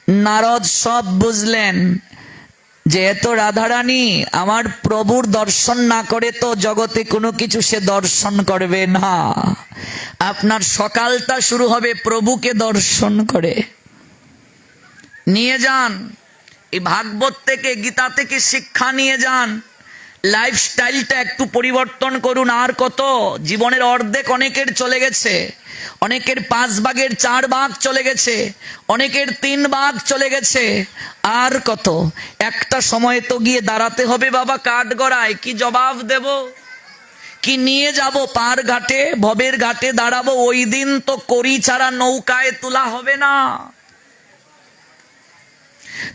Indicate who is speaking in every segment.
Speaker 1: নারদ সব বুঝলেন যে এত রাধারানী আমার প্রভুর দর্শন না করে তো জগতে কোনো কিছু সে দর্শন করবে না। আপনার সকালটা শুরু হবে প্রভুকে দর্শন করে। নিয়ে যান এই ভাগবত থেকে, গীতা থেকে শিক্ষা নিয়ে যান, লাইফস্টাইলটা একটু পরিবর্তন করুন। আর কত, জীবনের অর্ধেক অনেকের চলে গেছে, অনেকের 5 ভাগের 4 ভাগ চলে গেছে, অনেকের 3 ভাগ চলে গেছে। আর কত, একটা সময় তো গিয়ে দাঁড়াতে হবে বাবা কাঠগড়ায়। কি জবাব দেব, কি নিয়ে যাব পার ঘাটে, ভবের ঘাটে দাঁড়াবো, ওই দিন তো করি ছাড়া নৌকায় তোলা হবে না।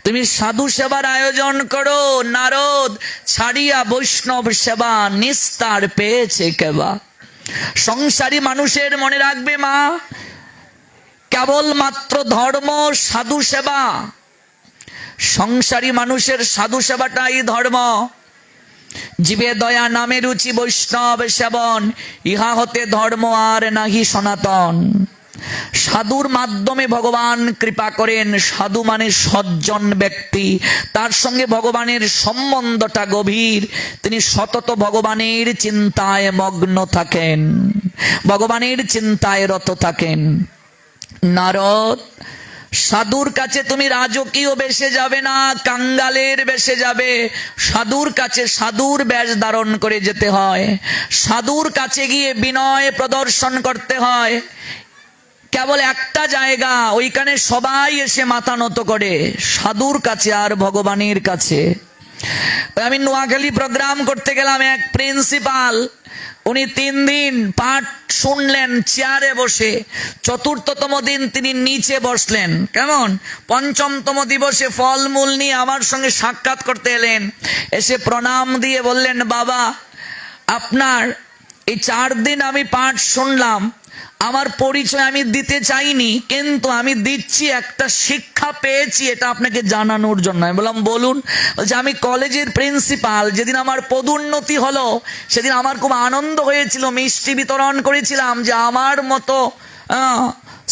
Speaker 1: তুমি সাধু সেবার আয়োজন করো। নারদ ছাড়িয়া বৈষ্ণব সেবা নিস্তার পেয়েছে কেবা। সংসারী মানুষের মনে রাখবে মা, কেবল মাত্র ধর্ম সাধু সেবা। সংসারী মানুষের সাধু সেবাটাই ধর্ম। জীবে দয়া নামে রুচি বৈষ্ণব সেবন, ইহা হতে ধর্ম আর নাহি সনাতন। সাধুর মাধ্যমে ভগবান কৃপা করেন। সাধু মানে সজ্জন ব্যক্তি, তার সঙ্গে ভগবানের সম্বন্ধটা গভীর। তিনি সতত ভগবানের চিন্তায় মগ্ন থাকেন, ভগবানের চিন্তায় রত থাকেন। নারদ, সাধুর কাছে তুমি রাজকীয় বেশে যাবে না, কাঙ্গালের বেশে যাবে। সাধুর কাছে সাধুর বেশ ধারণ করে যেতে হয়। সাধুর কাছে গিয়ে বিনয় প্রদর্শন করতে হয়। কেবল একটা জায়গা, ওইখানে সবাই এসে মাথা নত করে, সাধুর কাছে আর ভগবানের কাছে। আমি নোয়াখালী প্রোগ্রাম করতে গেলাম, এক প্রিন্সিপাল, উনি 3 দিন পাঠ শুনলেন চেয়ারে বসে। 4র্থতম দিন তিনি নিচে বসলেন। কেমন, 5মতম দিবসে ফলমূল নিয়ে আমার সঙ্গে সাক্ষাৎ করতে এলেন। এসে প্রণাম দিয়ে বললেন, বাবা আপনার এই 4 দিন আমি পাঠ শুনলাম, আমার পরিচয় আমি দিতে চাইনি, কিন্তু আমি দিচ্ছি, একটা শিক্ষা পেয়েছি, এটা আপনাকে জানানোর জন্য। আমি বললাম বলুন। বলছে আমি কলেজের প্রিন্সিপাল, যেদিন আমার পদোন্নতি হলো সেদিন আমার খুব আনন্দ হয়েছিল, মিষ্টি বিতরণ করেছিলাম যে আমার মতো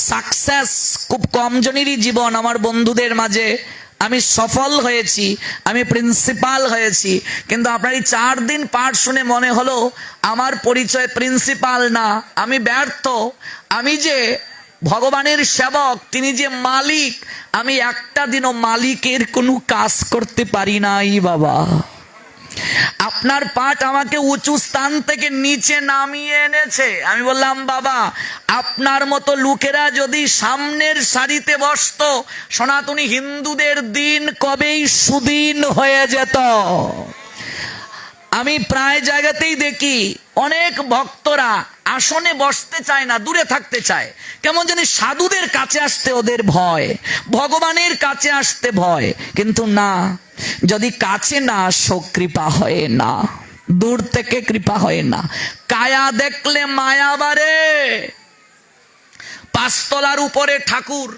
Speaker 1: সাকসেস খুব কম জনেরই জীবন, আমার বন্ধুদের মাঝে আমি সফল হয়েছি, আমি প্রিন্সিপাল হয়েছি। কিন্তু আপনার এই 4 দিন পাঠ শুনে মনে হলো আমার পরিচয় প্রিন্সিপাল না, আমি ব্যর্থ। আমি যে ভগবানের সেবক, তিনি যে মালিক, আমি একটা দিনও মালিকের কোনো কাজ করতে পারি নাই বাবা। আপনার পাঠ আমাকে উঁচু স্থান থেকে নিচে নামিয়ে এনেছে। আমি বললাম বাবা, আপনার মতো লোকেরা যদি সামনের সারিতে বসতো, সনাতনী হিন্দুদের দিন কবেই সুদিন হয়ে যেত। আমি প্রায় জায়গাতেই দেখি অনেক ভক্তরা আসনে বসতে চায় না, দূরে থাকতে চায়। কেমন জানি সাধুদের কাছে আসতে ওদের ভয়, ভগবানের কাছে আসতে ভয়। কিন্তু না, যদি কাছে না আসো কৃপা হয় না, দূর থেকে কৃপা হয় না। কায়া দেখলে মায়া বাড়ে। 5 তলার উপরে ঠাকুর।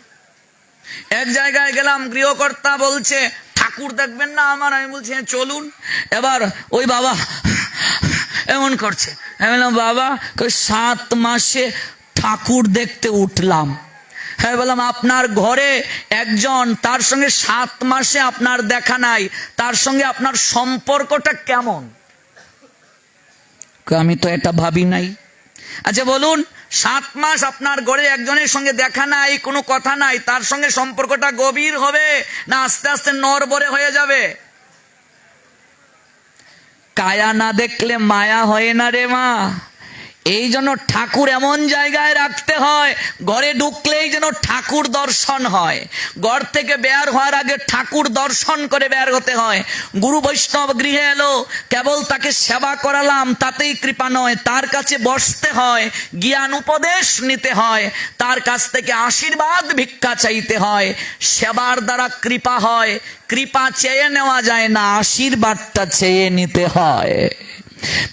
Speaker 1: এক জায়গায় গেলাম, গৃহকর্তা বলছে ঠাকুর দেখবেন না আমার? আমি বলছি হ্যাঁ চলুন। এবার ওই বাবা এমন করছে। আমি বললাম বাবা 7 মাসে ঠাকুর দেখতে উঠলাম। হ্যাঁ বললাম আপনার ঘরে একজন, তার সঙ্গে 7 মাসে আপনার দেখা নাই, তার সঙ্গে আপনার সম্পর্কটা কেমন? আমি তো এটা ভাবি নাই। আচ্ছা বলুন, 7 মাস আপনার ঘরে একজনের সঙ্গে দেখা নাই, কোনো কথা নাই, তার সঙ্গে সম্পর্কটা গভীর হবে না আস্তে আস্তে নড়বড়ে হয়ে যাবে? কায়া না দেখলে মায়া হয় না রে মা। এই জন্য ঠাকুর এমন জায়গায় রাখতে হয়, ঘরে ঢুকলেই যেন ঠাকুর দর্শন হয়। ঘর থেকে বের হওয়ার আগে ঠাকুর দর্শন করে বের হতে হয়। গুরু বৈষ্ণব গৃহে এলো, কেবল তাকে সেবা করালাম তাতেই কৃপা নয়, তার কাছে বসতে হয়, জ্ঞান উপদেশ নিতে হয়, তার কাছ থেকে আশীর্বাদ ভিক্ষা চাইতে হয়। সেবার দ্বারা কৃপা হয়। কৃপা চেয়ে নেওয়া যায় না, আশীর্বাদটা চেয়ে নিতে হয়।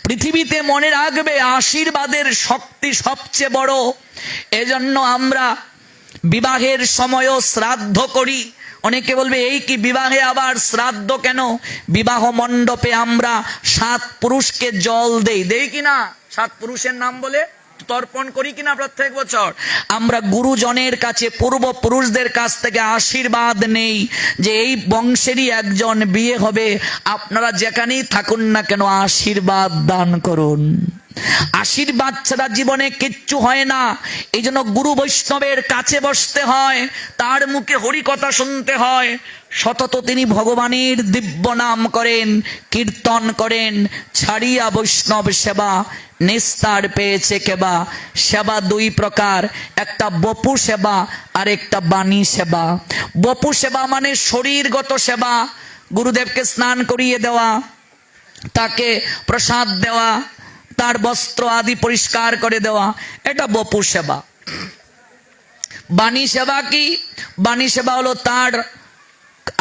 Speaker 1: পৃথিবীতে মনে রাখবে আশীর্বাদের শক্তি সবচেয়ে বড়। এজন্য আমরা বিবাহের সময়ও শ্রাদ্ধ করি। অনেকে বলবে এই কি বিবাহে আবার শ্রাদ্ধ কেন? বিবাহ মণ্ডপে আমরা 7 পুরুষকে জল দেই, দেই কি না? 7 পুরুষের নাম বলে তর্পণ করি কিনা প্রত্যেক বছর? আমরা গুরুজনের কাছে, পূর্বপুরুষদের কাছ থেকে আশীর্বাদ নেই যে এই বংশেরই একজন বিয়ে হবে, আপনারা যেখানেই থাকুন না কেন আশীর্বাদ দান করুন। আশীর্বাদ ছাড়া জীবনে কিচ্ছু হয় না। এই জন্য গুরু বৈষ্ণবের কাছে বসতে হয়, তার মুখে হরি কথা শুনতে হয়। সতত তিনি ভগবানের দিব্য নাম করেন, কীর্তন করেন। ছাড়িয়া বৈষ্ণব সেবা, নিস্তার পেয়েছে কেবা। সেবা দুই প্রকার, একটা বপু সেবা আর একটা বাণী সেবা। বপু সেবা মানে শরীরগত সেবা, গুরুদেবকে স্নান করিয়ে দেওয়া, তাকে প্রসাদ দেওয়া, তার বস্ত্র আদি পরিষ্কার করে দেওয়া, এটা বপু সেবা। বাণী সেবা কি? বাণী সেবা হলো তার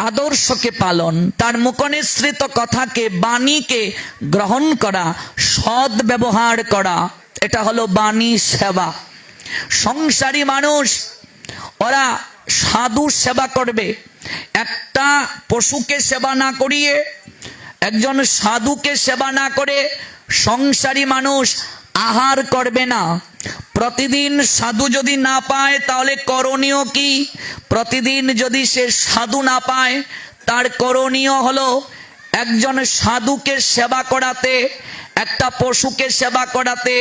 Speaker 1: আদর্শকে পালন, তার মুখনিসৃত কথাকে, বাণীকে গ্রহণ করা, সৎ ব্যবহার করা, এটা হলো বাণী সেবা। সংসারী মানুষ ওরা সাধু সেবা করবে। একটা পশুকে সেবা না করিয়ে, একজন সাধুকে সেবা না করে সংসারী মানুষ আহার করবে না। প্রতিদিন সাধু যদি না পায় তাহলে করণীয় কি? প্রতিদিন যদি সে সাধু না পায়, তার করণীয় হলো একজন সাধুকে সেবা করাতে, একটা পশুকে সেবা করাতে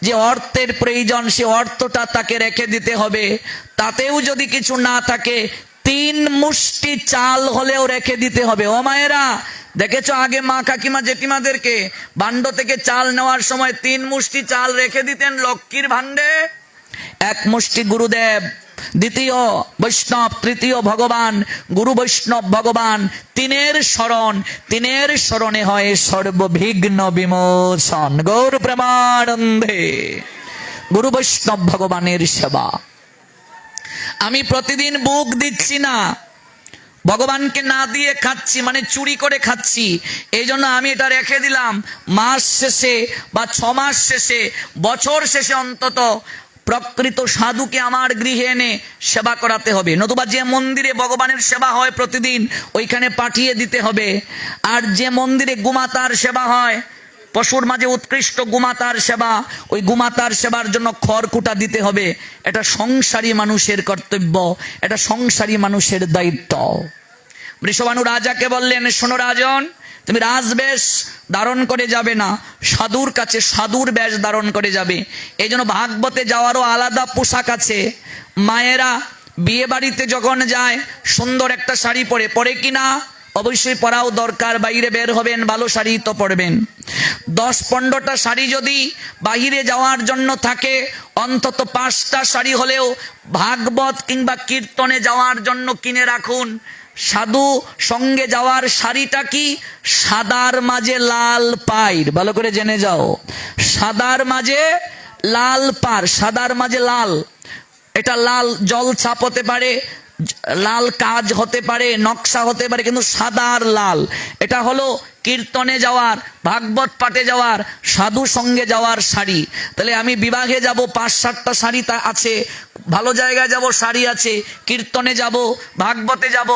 Speaker 1: যে অর্থের প্রয়োজন, সে অর্থটা তাকে রেখে দিতে হবে। তাতেও যদি কিছু না থাকে, 3 মুষ্টি চাল হলেও রেখে দিতে হবে। ও মায়েরা, দেখেছো আগে মা কাকিমা জেঠিমাদেরকে ভাণ্ড থেকে চাল নেওয়ার সময় 3 মুষ্টি চাল রেখে দিতেন লক্ষ্মীর ভাণ্ডে। 1 মুষ্টি গুরুদেব, দ্বিতীয় বৈষ্ণব, তৃতীয় ভগবান। গুরু বৈষ্ণব ভগবান, তিনের শরণ, তিনের শরণে হয় সর্ববিঘ্ন বিমোচন। গৌর প্রেমানন্দে। গুরু বৈষ্ণব ভগবানের সেবা। আমি প্রতিদিন বুক দিচ্ছি না, ভগবানকে না দিয়ে খাচ্ছি, মানে চুরি করে খাচ্ছি। এই জন্য আমি এটা রেখে দিলাম, মাস শেষে বা 6 মাস শেষে, বছর শেষে অন্তত প্রকৃত সাধুকে আমার গৃহে এনে সেবা করাতে হবে। নতুবা যে মন্দিরে ভগবানের সেবা হয় প্রতিদিন, ওইখানে পাঠিয়ে দিতে হবে। আর যে মন্দিরে গুমাতার সেবা হয়, পশুর মাঝে উৎকৃষ্ট গুমাতার সেবা, ওই গুমাতার সেবার জন্য খড়কুটা দিতে হবে। এটা সংসারী মানুষের কর্তব্য, এটা সংসারী মানুষের দায়িত্ব। বৃষভানু রাজাকে বললেন, শোনো রাজন, তুমি রাজবেশ ধারণ করে যাবে না, সাধুর কাছে সাধুর বেশ ধারণ করে যাবে। এই জন্য ভাগবতে যাওয়ারও আলাদা পোশাক আছে। মায়েরা বিয়ে বাড়িতে যখন যায় সুন্দর একটা শাড়ি পরে কিনা? অবশ্যই পরাও দরকার। বাইরে বের হবেন, ভালো শাড়ি তো পরবেন। 10-15টা শাড়ি যদি বাহিরে যাওয়ার জন্য থাকে, অন্তত 5টা শাড়ি হলেও ভাগবত কিংবা কীর্তনে যাওয়ার জন্য কিনে রাখুন। সাধু সঙ্গে যাওয়ার শাড়িটা কি? সাদার মাঝে লাল পাইর, ভালো করে জেনে যাও। সাদার মাঝে লাল পার, সাদার মাঝে লাল, এটা লাল জল ছাপ হতে পারে, লাল কাজ হতে পারে, নকশা হতে পারে, কিন্তু সাদার লাল। এটা হলো কীর্তনে যাওয়ার, ভাগবত পাঠে যাওয়ার, সাধু সঙ্গে যাওয়ার শাড়ি। তাহলে আমি বিবাহে যাব, 5-7টা শাড়ি তা আছে, ভালো জায়গায় যাব শাড়ি আছে, কীর্তনে যাব, ভাগবতে যাব,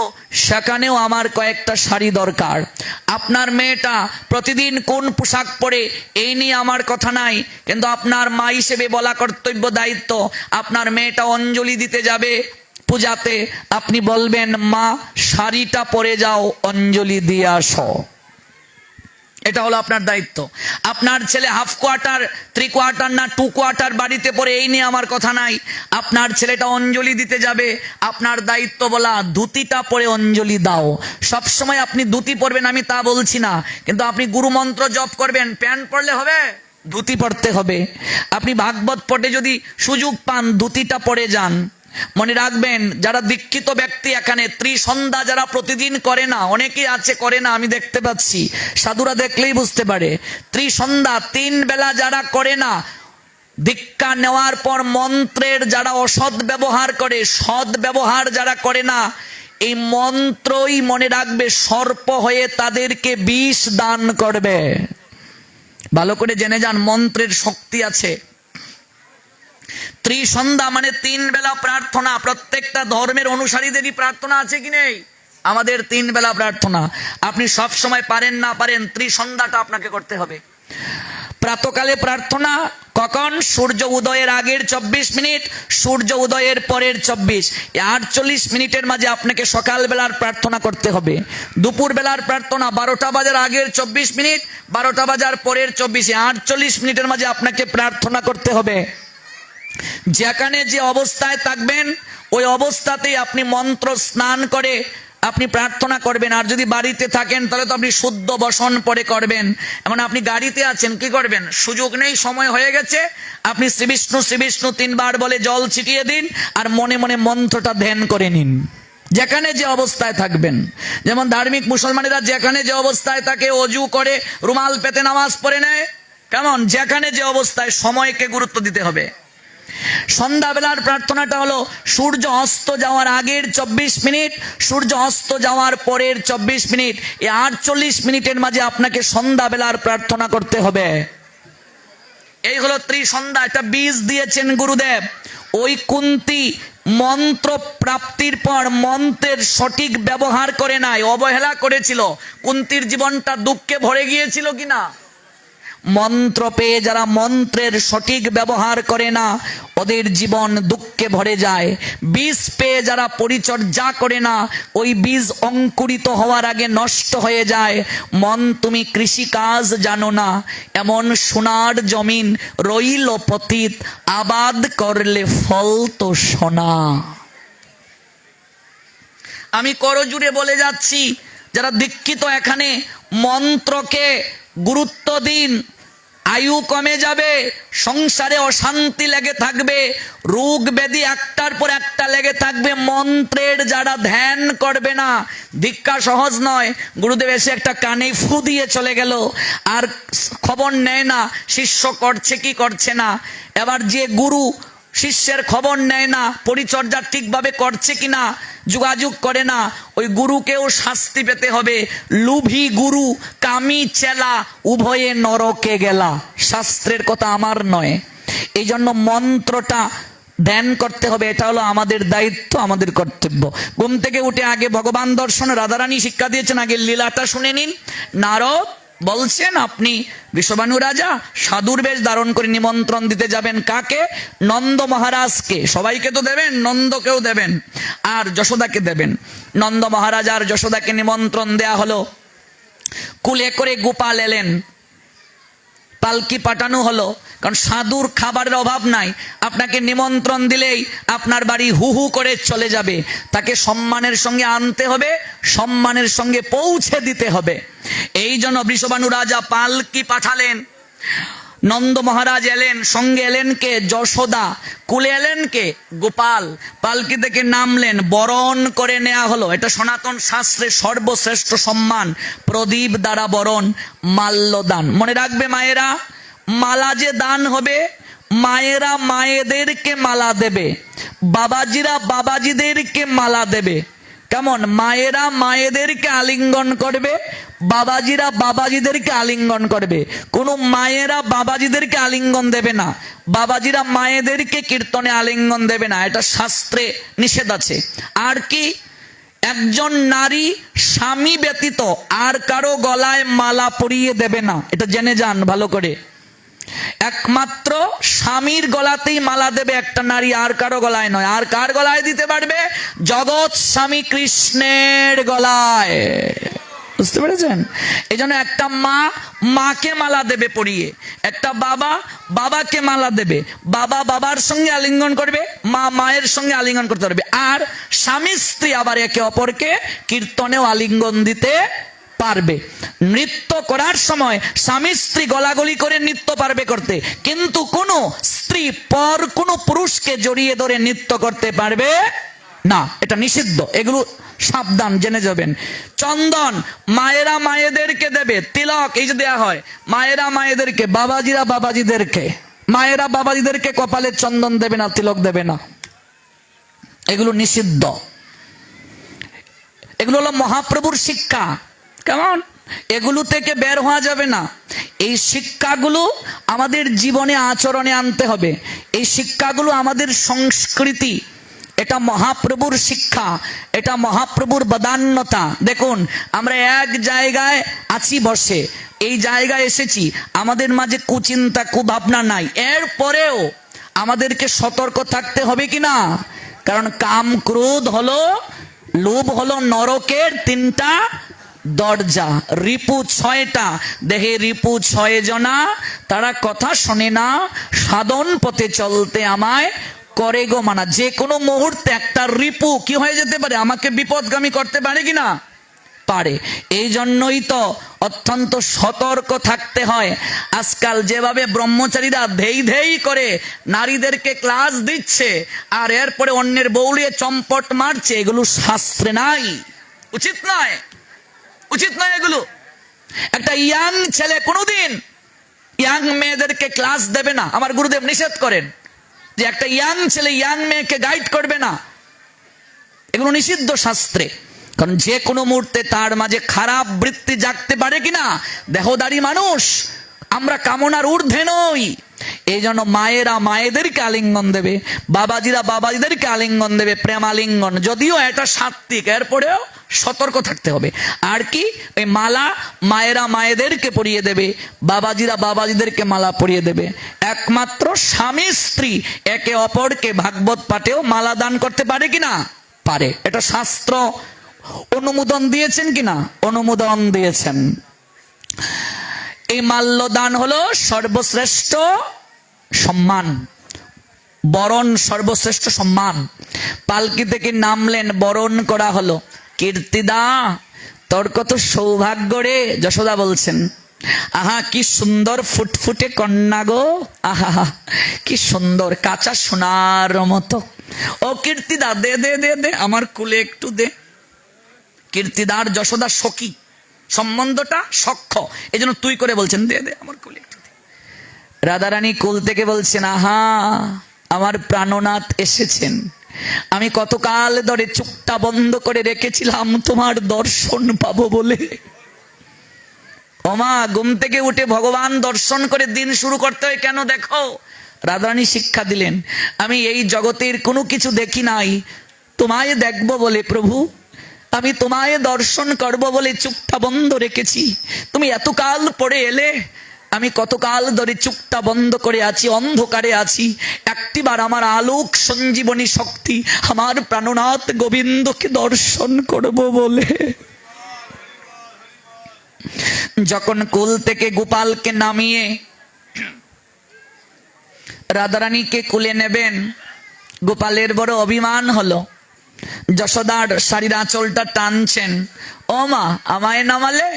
Speaker 1: সেখানেও আমার কয়েকটা শাড়ি দরকার। আপনার মেয়েটা প্রতিদিন কোন পোশাক পরে এই নিয়ে আমার কথা নাই, কিন্তু আপনার মা হিসেবে বলা কর্তব্য, দায়িত্ব। আপনার মেয়েটা অঞ্জলি দিতে যাবে পূজাতে, আপনি বলবেন, মা শাড়িটা পরে যাও, অঞ্জলি দিয়ে আসো। এটা হলো আপনার দায়িত্ব। আপনার ছেলে হাফ কোয়ার্টার, 3 কোয়ার্টার না 2 কোয়ার্টার বাড়িতে পরে এই নিয়ে আমার কথা নাই। আপনার ছেলেটা অঞ্জলি দিতে যাবে, আপনার দায়িত্ব বলা, ধুতিটা পরে অঞ্জলি দাও। সবসময় আপনি ধুতি পরবেন আমি তা বলছি না, কিন্তু আপনি গুরু মন্ত্র জপ করবেন, প্যান্ট পরলে হবে? ধুতি পরতে হবে। আপনি ভাগবত পড়ে যদি সুযোগ পান, ধুতিটা পরে যান। মনে রাখবেন, যারা দীক্ষিত ব্যক্তি এখানে, ত্রিসন্ধ্যা যারা প্রতিদিন করে না, অনেকেই আছে করে না, আমি দেখতে পাচ্ছি, সাধুরা দেখলেই বুঝতে পারে। ত্রিসন্ধ্যা 3 বেলা যারা করে না, দীক্ষা নেওয়ার পর মন্ত্রের যারা অসৎ ব্যবহার করে, সৎ ব্যবহার যারা করে না, এই মন্ত্রই মনে রাখবে সর্প হয়ে তাদেরকে বিষ দান করবে। ভালো করে জেনে যান, মন্ত্রের শক্তি আছে। ত্রিসন্ধ্যা মানে 3 বেলা প্রার্থনা। প্রত্যেকটা ধর্মের অনুসারীদেরই প্রার্থনা আছে কি নেই? আমাদের 3 বেলা প্রার্থনা। আপনি সব সময় পারেন না পারেন, ত্রিসন্ধ্যাটা আপনাকে করতে হবে। প্রাতকালে প্রার্থনা কখন? সূর্য উদয়ের আগের 24 মিনিট, সূর্য উদয়ের পরের 24, 48 মিনিটের মাঝে আপনাকে সকালবেলার প্রার্থনা করতে হবে। দুপুর বেলার প্রার্থনা 12টা বাজার আগের 24 মিনিট, 12টা বাজার পরের 24, 48 মিনিটের মাঝে আপনাকে প্রার্থনা করতে হবে। যেখানে যে অবস্থায় থাকবেন ওই অবস্থাতেই আপনি মন্ত্র স্নান করে আপনি প্রার্থনা করবেন। আর যদি বাড়িতে থাকেন তাহলে তো আপনি শুদ্ধ বসন পরে করবেন। এমন আপনি গাড়িতে আছেন, কি করবেন? সুযোগ নেই, সময় হয়ে গেছে, আপনি শ্রী বিষ্ণু শ্রী বিষ্ণু 3 বার বলে জল ছিটিয়ে দিন আর মনে মনে মন্ত্রটা ধ্যান করে নিন। যেখানে যে অবস্থায় থাকবেন, যেমন ধার্মিক মুসলমানেরা যেখানে যে অবস্থায় থাকে অজু করে রুমাল পেতে নামাজ পড়ে নেয়, কেমন? যেখানে যে অবস্থায়, সময়কে গুরুত্ব দিতে হবে। সন্ধ্যাবেলার প্রার্থনাটা হলো সূর্য অস্ত যাওয়ার আগের 24 মিনিট, সূর্য অস্ত যাওয়ার পরের 24 মিনিট, এই 48 মিনিটের মাঝে আপনাকে সন্ধ্যাবেলার প্রার্থনা করতে হবে। এই হলো ত্রিসন্ধ্যা। একটা বীজ দিয়েছেন গুরুদেব। ওই কুন্তী মন্ত্র প্রাপ্তির পর মন্ত্রের সঠিক ব্যবহার করে নাই, অবহেলা করেছিল। কুন্তীর জীবনটা দুঃখে ভরে গিয়েছিল কিনা? মন্ত্র পেয়ে যারা মন্ত্রের সঠিক ব্যবহার করে না ওদের জীবন দুঃখে ভরে যায়। বীজ পেয়ে যারা পরিচর্যা করে না ওই বীজ অঙ্কুরিত হওয়ার আগে নষ্ট হয়ে যায়। মন তুমি কৃষি কাজ জানো না, এমন সোনার জমিন রইল পতিত, আবাদ করলে ফল তো সোনা। আমি করজুড়ে বলে যাচ্ছি, যারা দীক্ষিত এখানে মন্ত্রকে গুরুত্ব দিন। আয়ু কমে যাবে, সংসারে অশান্তি লেগে থাকবে, রোগ ব্যাধি একটার পর একটা লেগে থাকবে। মন্ত্রের যারা ধ্যান করবে না, দীক্ষা সহজ নয়। গুরুদেব এসে একটা কানে ফু দিয়ে চলে গেল, আর খবর নেয় না শিষ্য করছে কি করছে না। এবার যে গুরু শিষ্যের খবর নেয় না, পরিচর্যা ঠিকভাবে করছে কিনা যোগাযোগ করে না, ওই গুরুকেও শাস্তি পেতে হবে। লুভি গুরু কামি চেলা উভয়ে নরকে গেলা, শাস্ত্রের কথা আমার নয়। এই জন্য মন্ত্রটা ধ্যান করতে হবে, এটা হলো আমাদের দায়িত্ব, আমাদের কর্তব্য। ঘুম থেকে উঠে আগে ভগবান দর্শন, রাধারানী শিক্ষা দিয়েছেন, আগে লীলাটা শুনে নিন। নারদ বলছেন আপনি বিশ্ববানু রাজা সাধুর বেশ ধারণ করে নিমন্ত্রণ দিতে যাবেন। কাকে? নন্দ মহারাজকে। সবাইকে তো দেবেন, নন্দকেও দেবেন আর যশোদাকে দেবেন। নন্দ মহারাজ আর যশোদাকে নিমন্ত্রণ দেয়া হলো। কুলে করে গোপাল এলেন, পালকি পাঠানো হলো, কারণ সাধুর খাবারের অভাব নাই। আপনাকে নিমন্ত্রণ দিলেই আপনার বাড়ি হু হু করে চলে যাবে। তাকে সম্মানের সঙ্গে আনতে হবে, সম্মানের সঙ্গে পৌঁছে দিতে হবে। এই জন্য বৃষভানু রাজা পালকি পাঠালেন। নন্দ মহারাজ এলেন, সঙ্গে এলেন কে? যশোদা। কুলে এলেন কে? গোপাল। পালকি থেকে নামলেন, বরণ করে নেওয়া হলো। এটা সনাতন শাস্ত্রে সর্বশ্রেষ্ঠ সম্মান, প্রদীপ দ্বারা বরণ, মাল্যদান। মনে রাখবে মায়েরা, মালা যে দান হবে, মায়েরা মায়েদেরকে মালা দেবে, বাবাজিরা বাবাজিদেরকে মালা দেবে। কেমন? মায়েরা মায়েদেরকে আলিঙ্গন করবে, বাবাজিরা বাবাজিদেরকে আলিঙ্গন করবে। কোন মায়েরা বাবাজিদেরকে আলিঙ্গন দেবে না, বাবাজিরা মায়েদেরকে কীর্তনে আলিঙ্গন দেবে না, এটা শাস্ত্রে নিষেধ আছে। আর কি? একজন নারী স্বামী ব্যতীত আর কারো গলায় মালা পরিয়ে দেবে না, এটা জেনে যান ভালো করে। একমাত্র স্বামীর গলাতেই মালা দেবে একটা নারী, আর কারো গলায় নয়। আর কার গলায় দিতে পারবে? জগৎ স্বামী কৃষ্ণের গলায়। বুঝতে পেরেছেন? এই জন্য একটা মা মাকে মালা দেবে পরিয়ে, একটা বাবা বাবাকে মালা দেবে, বাবা বাবার সঙ্গে আলিঙ্গন করবে, মা মায়ের সঙ্গে আলিঙ্গন করতে পারবে। আর স্বামী স্ত্রী আবার একে অপরকে কীর্তনেও আলিঙ্গন দিতে পারবে। নৃত্য করার সময় স্বামী স্ত্রী গলাগলি করে নৃত্য পারবে করতে, কিন্তু কোন স্ত্রী পর কোন পুরুষকে জড়িয়ে ধরে নৃত্য করতে পারবে না, এটা নিষিদ্ধ। এগুলো সাবধান, জেনে যাবেন। চন্দন মায়েরা মায়েদেরকে দেবে, তিলক এই যে দেয়া হয় মায়েরা মায়েদেরকে, বাবাজিরা বাবাজিদেরকে। মায়েরা বাবাজিদেরকে কপালে চন্দন দেবে না, তিলক দেবে না, এগুলো নিষিদ্ধ। এগুলো হলো মহাপ্রভুর শিক্ষা। কেমন? এগুলো থেকে বের হওয়া যাবে না। এই শিক্ষাগুলো আমাদের জীবনে আচরণে আনতে হবে। এই শিক্ষাগুলো আমাদের সংস্কৃতি, এটা মহাপ্রভুর শিক্ষা, এটা মহাপ্রভুর বদান্যতা। দেখুন আমরা এক জায়গায় আছি বসে, এই জায়গায় এসেছি, আমাদের মাঝে কুচিন্তা কুভাবনা নাই, এরপরেও আমাদেরকে সতর্ক থাকতে হবে কি না? কারণ কাম ক্রোধ হলো, লোভ হলো নরকের তিনটা দরজা, রিপু 6টা, দেহে রিপু 6 জনা, তারা কথা শোনে না, সাধন পথে চলতে আমায় করে গো মানা। যে কোনো মুহূর্তে একটা রিপু কি হয়ে যেতে পারে, আমাকে বিপদগামী করতে পারে কিনা? পারে। এই জন্যই তো অত্যন্ত সতর্ক থাকতে হয়। আজকাল যেভাবে ব্রহ্মচারীরা ধেই ধেই করে নারীদেরকে ক্লাস দিচ্ছে আর এরপরে অন্যের বউলিয়ে চম্পট মারছে, এগুলো শাস্ত্রে নাই, উচিত নয়, উচিত নয় এগুলো। একটা ইয়াং ছেলে কোনোদিন ইয়াং মেয়েদেরকে ক্লাস দেবে না, আমার গুরুদেব নিষেধ করেন যে একটা ইয়াং ছেলে ইয়াং মেয়েকে গাইড করবে না, এগুলো নিষিদ্ধ শাস্ত্রে। কারণ যে কোনো মুহূর্তে তার মাঝে খারাপ বৃত্তি জাগতে পারে কিনা। দেহদারী মানুষ আমরা, কামনার ঊর্ধ্বে নই। এই জন্য মায়েরা মায়েদেরকে আলিঙ্গন দেবে, বাবাজিরা বাবাজিদেরকে আলিঙ্গন দেবে, প্রেমালিঙ্গন, যদিও এটা সাত্বিক, এরপরেও সতর্ক থাকতে হবে। আর কি, ওই মালা মায়েরা মায়েদেরকে পরিয়ে দেবে, বাবাজিরা বাবাজিদেরকে মালা পরিয়ে দেবে। একমাত্র স্বামী স্ত্রী একে অপরকে ভাগবত পাঠেও মালা দান করতে পারে কিনা? পারে। এটা শাস্ত্র অনুমোদন দিয়েছেন কিনা? অনুমোদন দিয়েছেন। এই মাল্যদান হলো সর্বশ্রেষ্ঠ সম্মান, বরণ সর্বশ্রেষ্ঠ সম্মান। পালকি থেকে নামলেন, বরণ করা হলো। কীর্তিদা তোর কত সৌভাগ্য রে, যশোদা বলছেন। আহা কি সুন্দর ফুটফুটে কন্যা গো, আহা কি সুন্দর, কাঁচা সোনার মতো। ও কীর্তিদা দে দে দে দে, আমার কুলে একটু দে। কীর্তিদার যশোদা সখী, সম্বন্ধটা সখ্য, এই জন্য তুই করে বলছেন দে দে আমার কুলে একটু দে। রাধারানী কুল থেকে বলছেন, আহা আমার প্রাণনাথ এসেছেন, আমি কতকাল ধরে চোখটা বন্ধ করে রেখেছিলাম তোমার দর্শন পাবো বলে। ওমা, ঘুম থেকে উঠে ভগবান দর্শন করে দিন শুরু করতে হয় কেন দেখো। রাধারানী শিক্ষা দিলেন, আমি এই জগতের কোনো কিছু দেখি নাই, তোমায় দেখবো বলে প্রভু, আমি তোমায় দর্শন করব বলে চোখটা বন্ধ রেখেছি। তুমি এতকাল পরে এলে, আমি কতকাল ধরে চোখটা বন্ধ করে আছি, অন্ধকারে আছি, একটিবার আমার আলোক সঞ্জীবনী শক্তি আমার প্রাণনাথ গোবিন্দকে দর্শন করব বলে। যখন কুল থেকে গোপালকে নামিয়ে রাধারানীকে কুলে নেবেন, গোপালের বড় অভিমান হলো। যশোদার শাড়ির আঁচলটা টানছেন, ও মা আমায় নামালে,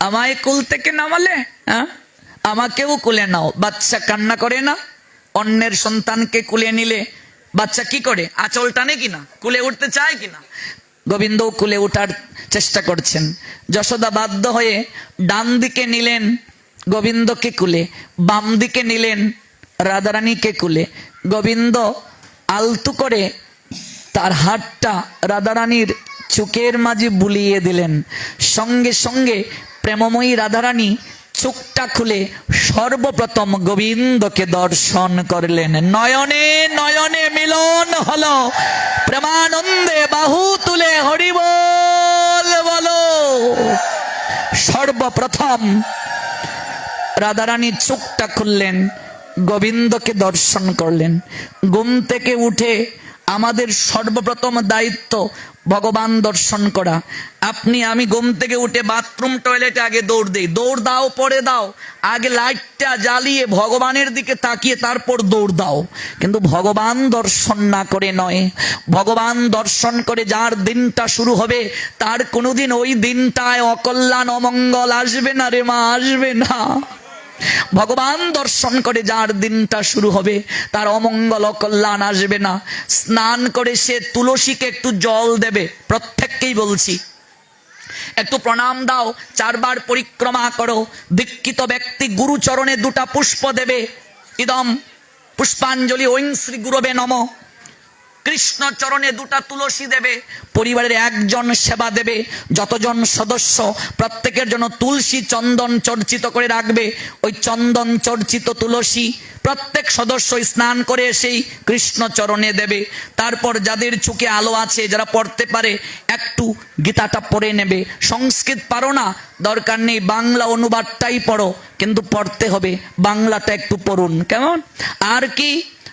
Speaker 1: আমায় কুল থেকে নামালে, হ্যাঁ আমাকেও কুলে নাও। বাচ্চা কান্না করে না? অন্যের সন্তানকে কুলে নিলে বাচ্চা কি করে? আঁচল টানে কিনা, কুলে উঠতে চায় কিনা? গোবিন্দও কুলে উঠার চেষ্টা করছেন। যশোদা বাধ্য হয়ে ডান দিকে নিলেন গোবিন্দকে কুলে, বাম দিকে নিলেন রাধারানীকে কুলে। গোবিন্দ আলতু করে তার হাতটা রাধারানীর চোখের মাঝে বুলিয়ে দিলেন। সঙ্গে সঙ্গে প্রেমময়ী রাধারানী চোখটা খুলে সর্বপ্রথম গোবিন্দকে দর্শন করলেন। নয়নে নয়নে মিলন হলো, প্রেমানন্দে বাহু তুলে হরি বল বলো। সর্বপ্রথম রাধারানী চোখটা খুললেন, গোবিন্দকে দর্শন করলেন। ঘুম থেকে উঠে আমাদের সর্বপ্রথম দায়িত্ব ভগবান দর্শন করা। আপনি আমি ঘুম থেকে উঠে বাথরুম টয়লেটে আগে দৌড় দেই, দৌড় দাও পরে দাও, আগে লাইটটা জ্বালিয়ে ভগবানের দিকে তাকিয়ে তারপর দৌড় দাও। কিন্তু ভগবান দর্শন না করে নয়, ভগবান দর্শন করে যার দিনটা শুরু হবে তার কোনোদিন ওই দিনটায় অকল্যাণ অমঙ্গল আসবে না রে মা, আসবে না। ভগবান দর্শন করে যার দিনটা শুরু হবে তার অমঙ্গল অকল্যাণ আসবে না। স্নান করে সে তুলসীকে একটু জল দেবে, প্রত্যেককেই বলছি একটু প্রণাম দাও, 4 বার পরিক্রমা করো। দীক্ষিত ব্যক্তি গুরুচরণে 2টা পুষ্প দেবে, ইদম পুষ্পাঞ্জলি ঐং শ্রী গুরবে নমঃ। কৃষ্ণ চরণে 2টা তুলসী দেবে, পরিবারের একজন সেবা দেবে, যতজন সদস্য প্রত্যেকের জন্য তুলসী চন্দন চর্চিত করে রাখবে। ওই চন্দন চর্চিত তুলসী প্রত্যেক সদস্য স্নান করে এসেই কৃষ্ণ চরণে দেবে। তারপর যাদের চোখে আলো আছে, যারা পড়তে পারে, একটু গীতাটা পড়ে নেবে। সংস্কৃত পারো না, দরকার নেই, বাংলা অনুবাদটাই পড়ো, কিন্তু পড়তে হবে, বাংলাটা একটু পড়ুন, কেমন? আর কি,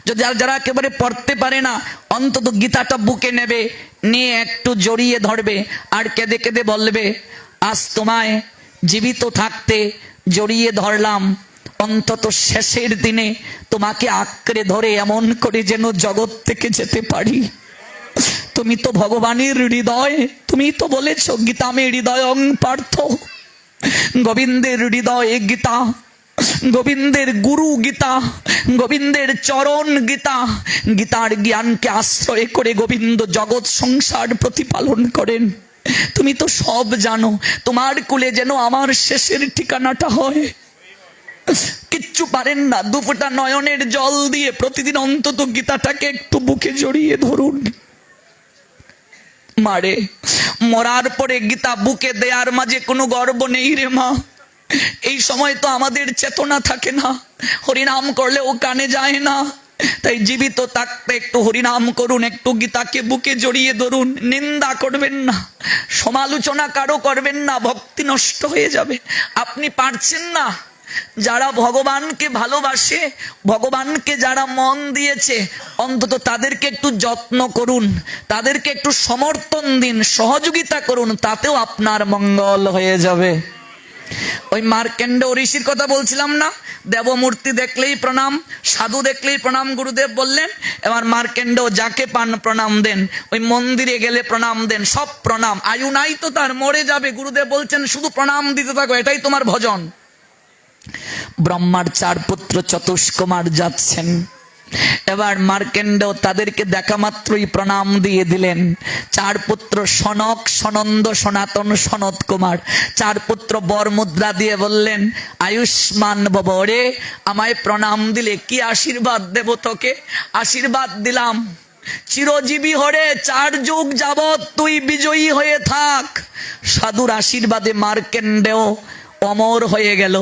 Speaker 1: যদি যারা একেবারে পড়তে পারে না, অন্তত গীতাটা বুকে নেবে, নিয়ে একটু জড়িয়ে ধরবে আর কেঁদে কেঁদে বলবে, আজ তোমায় জীবিত থাকতে জড়িয়ে ধরলাম, অন্তত শেষের দিনে তোমাকে আঁকড়ে ধরে এমন করে যেন জগৎ থেকে যেতে পারি। তুমি তো ভগবানের হৃদয়, তুমি তো বলেছ গীতা মে হৃদয়ং পার্থ, গোবিন্দের হৃদয়ে গীতা, গোবিন্দের গুরু গীতা, গোবিন্দের চরণ গীতা। গীতার জ্ঞানকে আশ্রয় করে গোবিন্দ জগৎ সংসার প্রতিপালন করেন। তুমি তো সব জানো, তোমার কুলে যেন আমার শেষের ঠিকানাটা হয়। কিচ্ছু পারেন না, 2 ফোঁটা নয়নের জল দিয়ে প্রতিদিন অন্তত গীতাটাকে একটু বুকে জড়িয়ে ধরুন। মারে, মরার পরে গীতা বুকে দেয়ার মাঝে কোনো গর্ব নেই রে মা। এই সময় তো আমাদের চেতনা থাকে না, হরিনাম করলে ও কানে যায় না। তাই জীবিত থাকতে একটু হরিনাম করুন, একটু গীতাকে বুকে জড়িয়ে ধরুন। নিন্দা করবেন না, সমালোচনা কারো করবেন না, ভক্তি নষ্ট হয়ে যাবে। আপনি পারছেন না, যারা ভগবানকে ভালোবাসে, ভগবানকে যারা মন দিয়েছে, অন্তত তাদেরকে একটু যত্ন করুন, তাদেরকে একটু সমর্থন দিন, সহযোগিতা করুন, তাতেও আপনার মঙ্গল হয়ে যাবে। ওই মার্কেন্ড ঋষির কথা বলছিলাম না, দেবমূর্তি দেখলেই প্রণাম, সাধু দেখলেই প্রণাম গুরুদেব বললেন। এবার মার্কেন্ড যাকে পান প্রণাম দেন, ওই মন্দিরে গেলে প্রণাম দেন, সব প্রণাম। আয়ু নাই তো তার, মরে যাবে, গুরুদেব বলছেন শুধু প্রণাম দিতে থাকো, এটাই তোমার ভজন। ব্রহ্মার 4 পুত্র চতুষ্কুমার যাচ্ছেন, এবার মার্কেন্ড তাদেরকে দেখা মাত্রই প্রণাম দিয়ে দিলেন। 4 পুত্র সনক, সনন্দ, সনাতন, সনত কুমার, 4 পুত্র বর মুদ্রা দিয়ে বললেন, আয়ুষ্মান ভব রে, আমায় প্রণাম দিলে কি আশীর্বাদ দেব তোকে? আশীর্বাদ দিলাম চিরজীবী হরে, 4 যুগ যাবৎ তুই বিজয়ী হয়ে থাক। সাধুর আশীর্বাদে মার্কেন্ডেও অমর হয়ে গেল।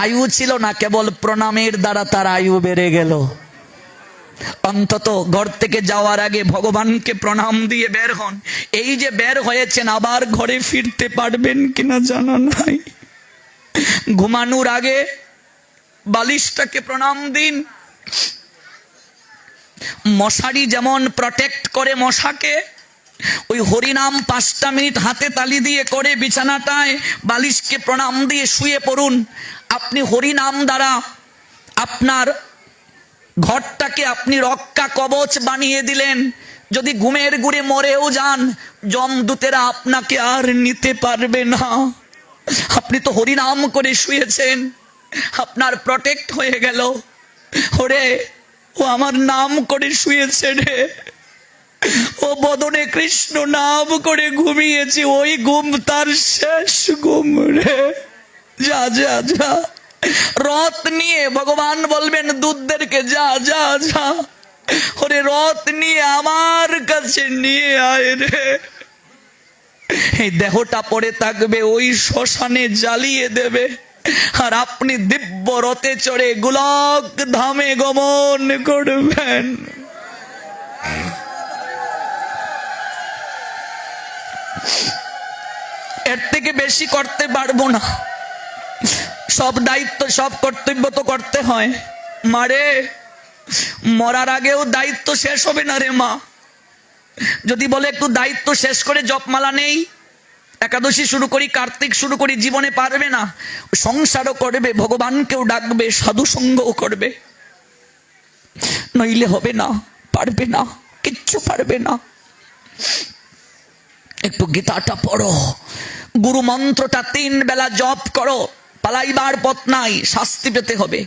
Speaker 1: আয়ু ছিল না, কেবল প্রণামের দ্বারা তার আয়ু বেড়ে গেল। অন্তত ঘর থেকে যাওয়ার আগে ভগবানকে প্রণাম দিয়ে বের হন। এই যে বের হয়েছেন, আবার ঘরে ফিরতে পারবেন কিনা জানা নাই। ঘুমানোর আগে বালিশটাকে প্রণাম দিন। মশারি যেমন প্রটেক্ট করে মশাকে, ওই হরিনাম 5টা মিনিট হাতে তালি দিয়ে করে বিছানাটায় বালিশকে প্রণাম দিয়ে শুয়ে পড়ুন। আপনি হরিনাম দ্বারা আপনার ঘরটাকে আপনি রক্ষা কবচ বানিয়ে দিলেন। যদি ঘুমের ঘুরে মরেও যান, যমদূতেরা আপনাকে আর নিতে পারবে না। আপনি তো হরিনাম করে শুয়েছেন, আপনার প্রটেক্ট হয়ে গেল। ওরে, ও আমার নাম করে শুয়েছে রে, ও বদনে কৃষ্ণ নাম করে ঘুমিয়েছে, ওই ঘুম তার শেষ ঘুম রে। যা যা যা, রথ নিয়ে ভগবান বলবেন দুধদেরকে, যা যা যা, ওরে রথ নিয়ে আমার কাছে নিয়ে আয় রে। এই দেহটা পড়ে থাকবে, ওই শ্মশানে জ্বালিয়ে দেবে, আর আপনি দিব্য রথে চড়ে গোলক ধামে গমন করবেন। এর থেকে বেশি করতে পারবো না। সব দায়িত্ব, সব কর্তব্য তো করতে হয়। মারে, মরার আগেও দায়িত্ব শেষ হবে না রে মা। যদি বলে একটু দায়িত্ব শেষ করে জপমালা নেই, একাদশী শুরু করি, কার্তিক শুরু করি, জীবনে পারবে না। সংসারও করবে, ভগবানকেও ডাকবে, সাধু সঙ্গও করবে, নইলে হবে না, পারবে না, কিচ্ছু পারবে না। একটু গীতাটা পড়ো, গুরু মন্ত্রটা 3 বেলা জপ করো, পালাইবার পথ নাই, শাস্তি পেতে হবে।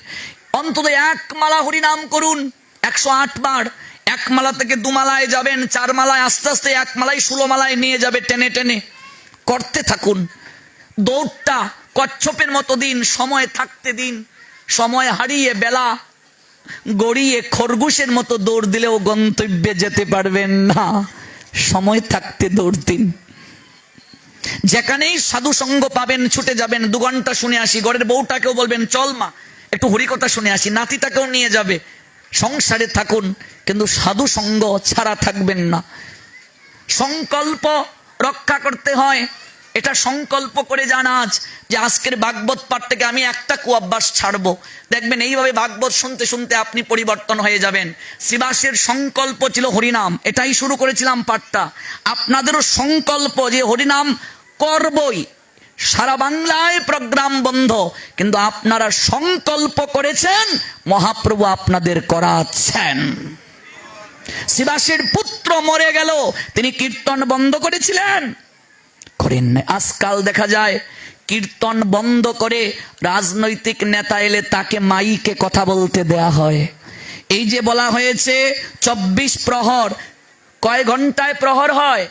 Speaker 1: অন্তত 1 মালা হরিনাম করুন 108 বার। 1 মালা থেকে 2 মালায় যাবেন, 4 মালায়, আস্তে আস্তে 1 মালায় 16 মালায় নিয়ে যাবে, টেনে টেনে করতে থাকুন। দৌড়টা কচ্ছপের মতো দিন, সময় থাকতে দিন, সময় হারিয়ে বেলা গড়িয়ে খরগোশের মতো দৌড় দিলেও গন্তব্যে যেতে পারবেন না। সময় থাকতে দৌড় দিন। যেখানেই সাধু সঙ্গ পাবেন ছুটে যাবেন। 2 ঘন্টা শুনে আসি, ঘরের বউটাকেও বলবেন চল মা একটু হরিকথা শুনে আসি, নাতিটাকেও নিয়ে যাবে। সংসারে থাকুন কিন্তু সাধু সঙ্গ ছাড়া থাকবেন না। সংকল্প রক্ষা করতে হয়। এটা সংকল্প করে যান আজ যে আজকের ভাগবত পাঠ থেকে আমি একটা কুঅভ্যাস ছাড়বো। দেখবেন এইভাবে ভাগবত শুনতে শুনতে আপনি পরিবর্তন হয়ে যাবেন। শ্রীবাসের সংকল্প ছিল হরিনাম, এটাই শুরু করেছিলাম পাঠটা। আপনাদেরও সংকল্প যে হরিনাম করবই। সারা বাংলায় প্রোগ্রাম বন্ধ, কিন্তু আপনারা সংকল্প করেছেন, মহাপ্রভু আপনাদের করাচ্ছেন। শ্রীবাসের পুত্র মরে গেল, তিনি কীর্তন বন্ধ করেছিলেন? করেন না। আজকাল দেখা যায় কীর্তন বন্ধ করে রাজনৈতিক নেতা এলে তাকে মাইকে কথা বলতে দেয়া হয়। এই যে বলা হয়েছে 24 প্রহর, কয় ঘন্টায় প্রহর হয়?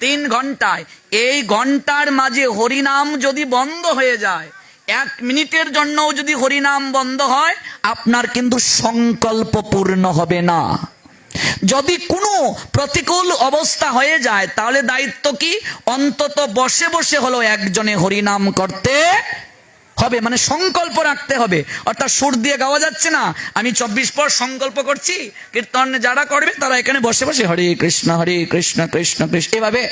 Speaker 1: 3 ঘন্টায়। এই ঘন্টার মাঝে হরিনাম যদি বন্ধ হয়ে যায়, 1 মিনিটের জন্যও যদি হরিনাম বন্ধ হয়, আপনার কিন্তু সংকল্প পূর্ণ হবে না। যদি কোনো প্রতিকূল অবস্থা হয়ে যায় তাহলে দায়িত্ব কি? অন্তত বসে বসে হলো একজনে হরিনাম করতে হবে, মানে সংকল্প রাখতে হবে। অর্থাৎ সুর দিয়ে গাওয়া যাচ্ছে না, আমি 24 পর সংকল্প করছি, কীর্তন যারা করবে তারা এখানে বসে বসে হরে কৃষ্ণ কৃষ্ণ কৃষ্ণ এভাবে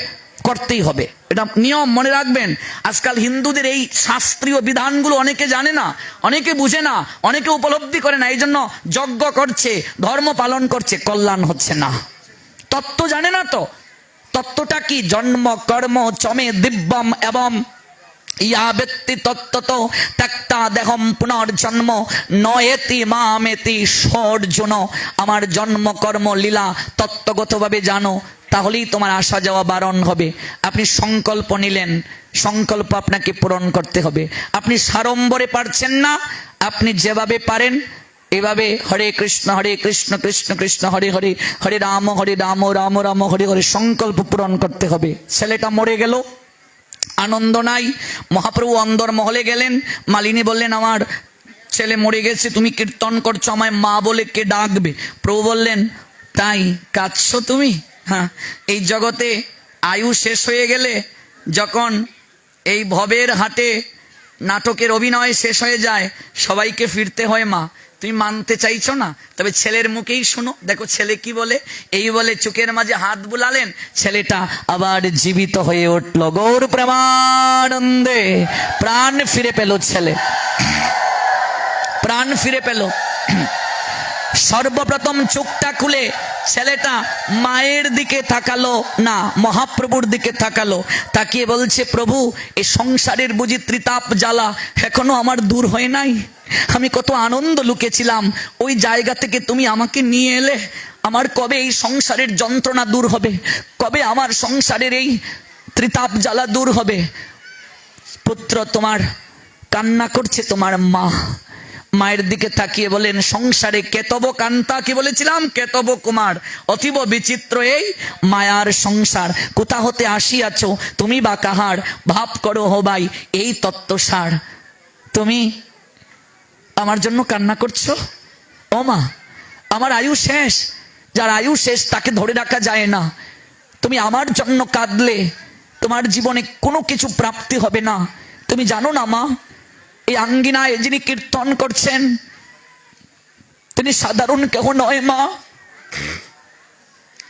Speaker 1: করতেই হবে। এটা নিয়ম, মনে রাখবেন। আজকাল হিন্দুদের এই শাস্ত্রীয় বিধানগুলো অনেকে জানে না, অনেকে বুঝে না, অনেকে উপলব্ধি করে না। এই জন্য যজ্ঞ করছে, ধর্ম পালন করছে, কল্যাণ হচ্ছে না। তত্ত্ব জানে না তো। তত্ত্বটা কি? জন্ম কর্ম চমে দিব্যম এবং ইয়া ব্যক্তি তত্ত্বত ত্যক্তা দেহম পুনর্জন্ম নয়েতি মামেতি ষোর্জুন। আমার জন্ম কর্ম লীলা তত্ত্বগতভাবে জানো, তাহলেই তোমার আসা যাওয়া বারণ হবে। আপনি সংকল্প নিলেন, সংকল্প আপনাকে পূরণ করতে হবে। আপনি সাড়ম্বরে পারছেন না, আপনি যেভাবে পারেন এভাবে হরে কৃষ্ণ কৃষ্ণ কৃষ্ণ হরে হরে, হরে রাম রাম রাম হরে হরে সংকল্প পূরণ করতে হবে। ছেলেটা মরে গেল, আনন্দ নাই। মহাপ্রভু অন্দর মহলে গেলেন, মালিনী বললেন আমার ছেলে মরে গেছে, তুমি কীর্তন করছো, আমায় মা বলে কে ডাকবে? প্রভু বললেন তাই কাঁদছো তুমি? হ্যাঁ, এই জগতে আয়ু শেষ হয়ে গেলে, যখন এই ভবের হাটে নাটকের অভিনয় শেষ হয়ে যায়, সবাইকে ফিরতে হয় মা। তুমি মানতে চাইছো না, তবে ছেলের মুখেই শোনো। দেখো ছেলে কি বলে। এই বলে চোখের মাঝে হাত বুলালেন, ছেলেটা আবার জীবিত হয়ে উঠল। গৌর প্রেমানন্দে প্রাণ ফিরে পেল ছেলে, প্রাণ ফিরে পেল। সর্বপ্রথম চোখটা খুলে ছেলেটা মায়ের দিকে তাকালো না, মহাপ্রভুর দিকে তাকালো। তাকিয়ে বলছে প্রভু, এই সংসারের বুঝি ত্রিতাপ জ্বালা এখনো আমার দূর হয় নাই? আমি কত আনন্দ লুকেছিলাম, ওই জায়গা থেকে তুমি আমাকে নিয়ে এলে। আমার কবে এই সংসারের যন্ত্রণা দূর হবে? কবে আমার সংসারের এই ত্রিতাপ জ্বালা দূর হবে? পুত্র, তোমার কান্না করছে তোমার মা। মায়ের দিকে তাকিয়ে বলেন সংসারে কেতব কান্তা, কি বলেছিলাম? কেতব কুমার। অতীব বিচিত্র এই মায়ার সংসার, কোথা হতে আসিয়াছ তুমি বা কাহার? ভাব করো হবাই এই তত্ত্বসার। তুমি আমার জন্য কান্না করছো? ও মা, আমার আয়ু শেষ। যার আয়ু শেষ তাকে ধরে রাখা যায় না। তুমি আমার জন্য কাঁদলে তোমার জীবনে কোনো কিছু প্রাপ্তি হবে না। তুমি জানো না মা, এই আঙ্গিনায় যিনি কীর্তন করছেন তিনি সাধারণ কেহ নয় মা,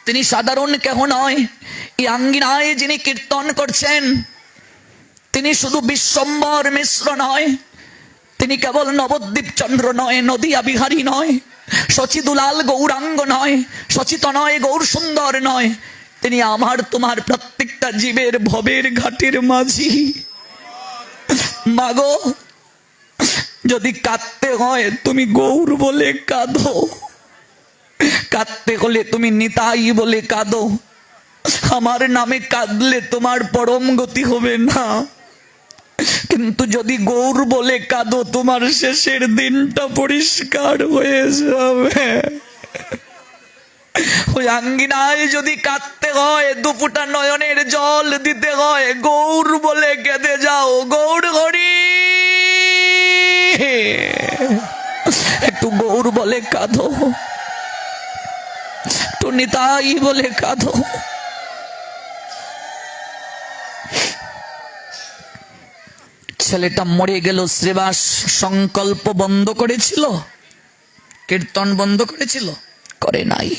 Speaker 1: তিনি সাধারণ কেহ নয়। এই আঙ্গিনায় যিনি কীর্তন করছেন তিনি শুধু বিশ্বম্বর মিশ্র নয়, তিনি কেবল নবদ্বীপ চন্দ্র নয়, নদিয়া বিহারী নয়, শচী দুলাল গৌরাঙ্গ নয়, সচিতনয় গৌর সুন্দর নয়, তিনি আমার তোমার প্রত্যেকটা জীবের ভবের ঘাটের মাঝি। মাগো, যদি কাঁদতে হয় তুমি গৌর বলে কাঁদো, কাঁদতে হলে তুমি নিতাই বলে কাঁদো। আমার নামে কাঁদলে তোমার পরম গতি হবে না, কিন্তু যদি গৌর বলে কাঁদো তোমার শেষের দিনটা পরিষ্কার হয়ে যাবে। ওই আঙ্গিনায় যদি কাঁদতে হয়, দুপুটা নয়নের জল দিতে হয়, গৌর বলে কেঁদে যাও। গৌর হরি। একটু গৌর বলে কাঁদো, একটু নিতাই বলে কাঁদো। ছেলেটা মরে গেল, শ্রীবাস সংকল্প বন্ধ করেছিল? কীর্তন বন্ধ করেছিল? করে নাই,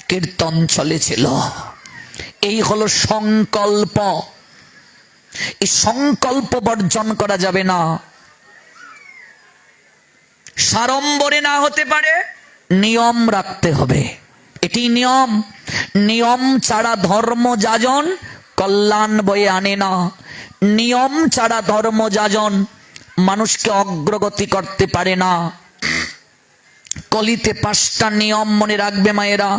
Speaker 1: কীর্তন চলেছিল। এই হলো সংকল্প। এই সংকল্প বর্জন করা যাবে না। সাড়ম্বরে না হতে পারে, নিয়ম রাখতে হবে। এটি নিয়ম। নিয়ম ছাড়া ধর্ম যাজন কল্যাণ বয়ে আনে না। নিয়ম ছাড়া ধর্ম যাজন মানুষকে অগ্রগতি করতে পারে না। কলিতে 5টা নিয়ম মনে রাখবে মায়েরা।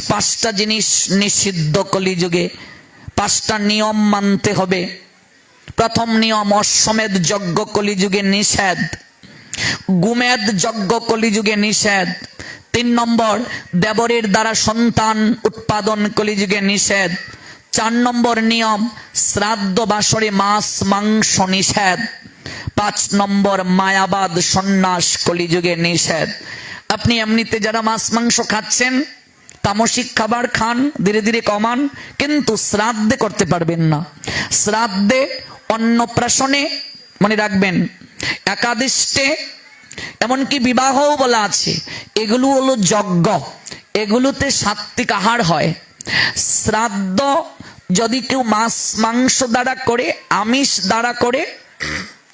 Speaker 1: 5টা জিনিস নিষিদ্ধ কলিযুগে। 5টা নিয়ম মানতে হবে। প্রথম নিয়ম, অশ্বমেধ যজ্ঞ কলিযুগে নিষেধ। গুমেধ যজ্ঞ কলিযুগে নিষেধ। 3 নম্বর, দেবরের দ্বারা সন্তান উৎপাদন কলিযুগে নিষেধ। 4 নম্বর নিয়ম, শ্রাদ্ধ বাসরে মাছ মাংস নিষেধ। 5 নম্বর, মায়াবাদ সন্ন্যাস কলিযুগে নিষেধ। আপনি এমনিতে যারা মাছ মাংস খাচ্ছেন, তামসিক খাবার খান, ধীরে ধীরে কমান, কিন্তু শ্রাদ্ধে করতে পারবেন না। শ্রাদ্ধে, অন্নপ্রাশনে, মনে রাখবেন, একাদশে, এমনকি বিবাহও বলা আছে, এগুলো হলো যজ্ঞ। এগুলোতে সাত্বিক আহার হয়। শ্রাদ্ধ যদি কেউ মাছ মাংস দ্বারা করে, আমিষ দ্বারা করে,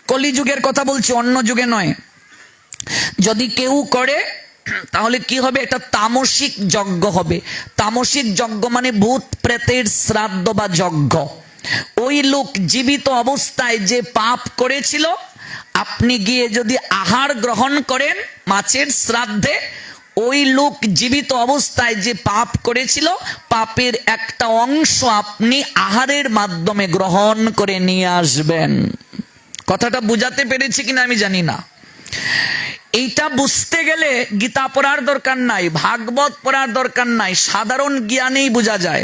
Speaker 1: কলিযুগের কথা বলছি, অন্য যুগে নয়, যদি কেউ করে তাহলে কি হবে? এটা তামসিক যজ্ঞ হবে। তামসিক যজ্ঞ মানে ভূত প্রেতের শ্রাদ্ধ বা যজ্ঞ। ওই লোক জীবিত অবস্থায় যে পাপ করেছিল, আপনি গিয়ে যদি আহার গ্রহণ করেন মাছের শ্রাদ্ধে, ওই লোক জীবিত অবস্থায় যে পাপ করেছিল, পাপের একটা অংশ আপনি আহারের মাধ্যমে গ্রহণ করে নিয়ে আসবেন। কথাটা বুঝাতে পেরেছি কিনা আমি জানি না। এইটা বুঝতে গেলে গীতা পড়ার দরকার নাই, ভাগবত পড়ার দরকার নাই, সাধারণ জ্ঞানেই বোঝা যায়।